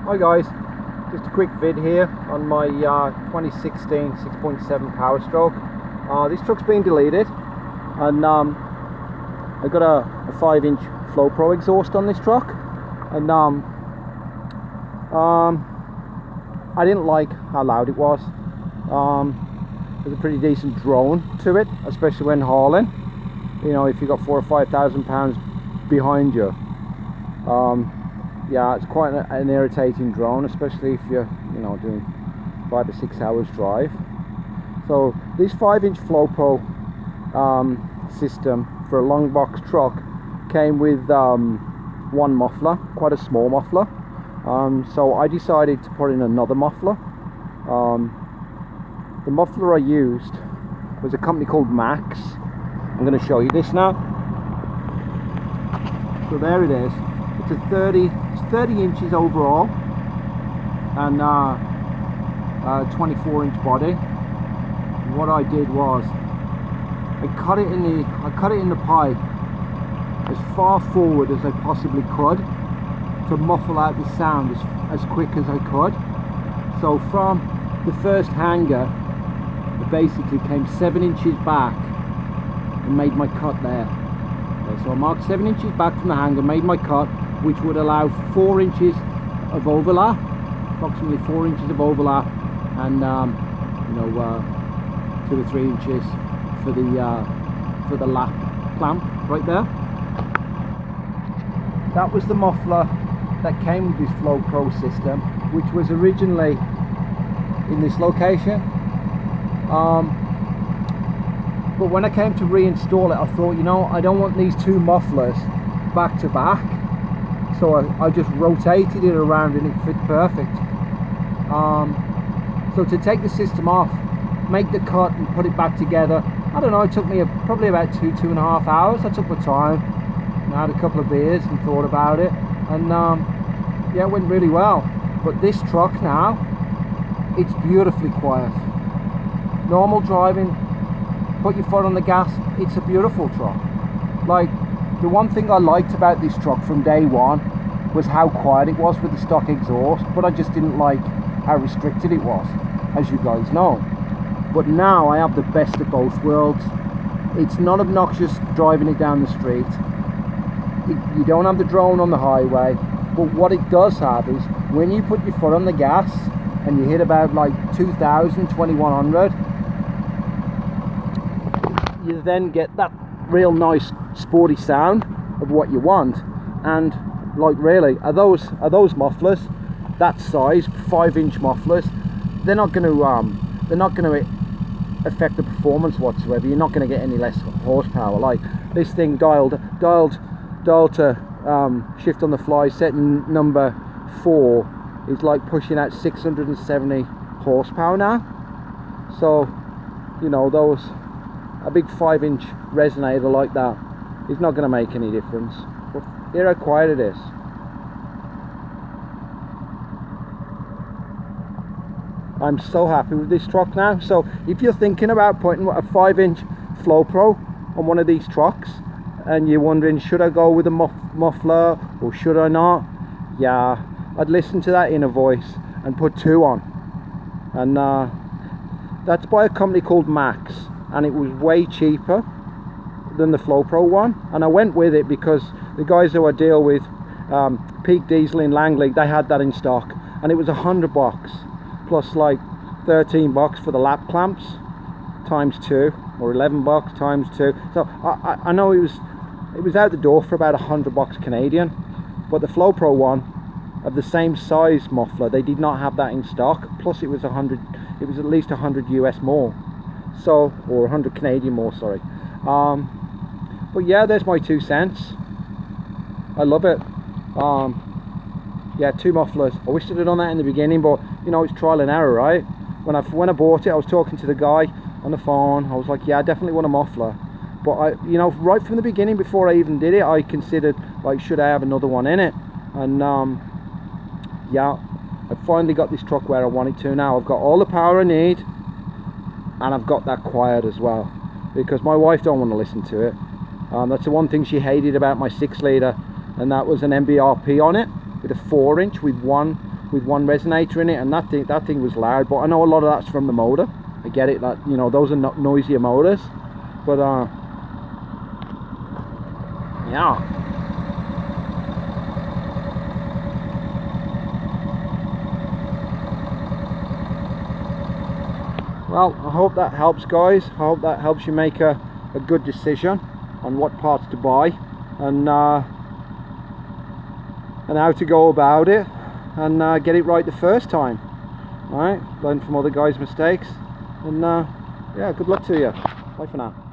Hi guys, just a quick vid here on my 2016 6.7 Powerstroke. This truck's been deleted, and I got a 5-inch Flo Pro exhaust on this truck, and I didn't like how loud it was. There's a pretty decent drone to it, especially when hauling. You know, if you got 4,000 or 5,000 pounds behind you. Yeah, it's quite an irritating drone, especially if you're, doing 5 or 6 hours drive. So this 5-inch Flo Pro system for a long box truck came with one muffler, quite a small muffler. So I decided to put in another muffler. The muffler I used was a company called Max. I'm going to show you this now. So there it is. It's a 30 inches overall, and 24-inch body. What I did was I cut it in the pipe as far forward as I possibly could to muffle out the sound as quick as I could. So from the first hanger, it basically came 7 inches back and made my cut there. Okay, so I marked 7 inches back from the hanger, made my cut, which would allow 4 inches of overlap, approximately 4 inches of overlap, and 2 or 3 inches for the lap clamp right there. That was the muffler that came with this Flo Pro system, which was originally in this location. But when I came to reinstall it, I thought, I don't want these two mufflers back to back. So I just rotated it around and it fit perfect. So to take the system off, make the cut and put it back together, I don't know, it took me probably about 2.5 hours. I took my time and I had a couple of beers and thought about it, and yeah, it went really well. But this truck now, it's beautifully quiet. Normal driving, put your foot on the gas, it's a beautiful truck. Like, the one thing I liked about this truck from day one was how quiet it was with the stock exhaust, but I just didn't like how restricted it was, as you guys know. But now I have the best of both worlds. It's not obnoxious driving it down the street. You don't have the drone on the highway, but what it does have is when you put your foot on the gas and you hit about like 2,000, 2,100, you then get that real nice sporty sound of what you want. And like, really, are those mufflers that size, 5-inch mufflers, they're not going to affect the performance whatsoever. You're not going to get any less horsepower. Like, this thing dialed to shift on the fly setting number 4 is like pushing out 670 horsepower now. So a big 5-inch resonator like that is not going to make any difference. But hear how quiet it is. I'm so happy with this truck now. So if you're thinking about putting a 5-inch Flo Pro on one of these trucks and you're wondering, should I go with a muffler or should I not? Yeah, I'd listen to that inner voice and put 2 on. And that's by a company called Max, and it was way cheaper than the Flo Pro one, and I went with it because the guys who I deal with, Peak Diesel in Langley, they had that in stock, and it was $100 plus like $13 for the lap clamps times 2, or $11 times 2. So I know it was out the door for about $100 Canadian, but the Flo Pro one of the same size muffler, they did not have that in stock. Plus it was at least 100 US more. So, or 100 Canadian more, sorry. But yeah, there's my 2 cents. I love it. Yeah, 2 mufflers. I wish I'd have done that in the beginning, but it's trial and error, right? When I bought it, I was talking to the guy on the phone. I was like, yeah, I definitely want a muffler. But right from the beginning, before I even did it, I considered, like, should I have another one in it? And yeah, I finally got this truck where I want it to now. I've got all the power I need, and I've got that quiet as well, because my wife don't want to listen to it. That's the one thing she hated about my 6-litre, and that was an MBRP on it with a 4-inch with one with one resonator in it, and that thing was loud. But I know a lot of that's from the motor. I get it, that, you know, those are not noisier motors, but yeah. Well, I hope that helps, guys. I hope that helps you make a good decision on what parts to buy, and how to go about it, and get it right the first time. Alright, learn from other guys' mistakes, and yeah, good luck to you. Bye for now.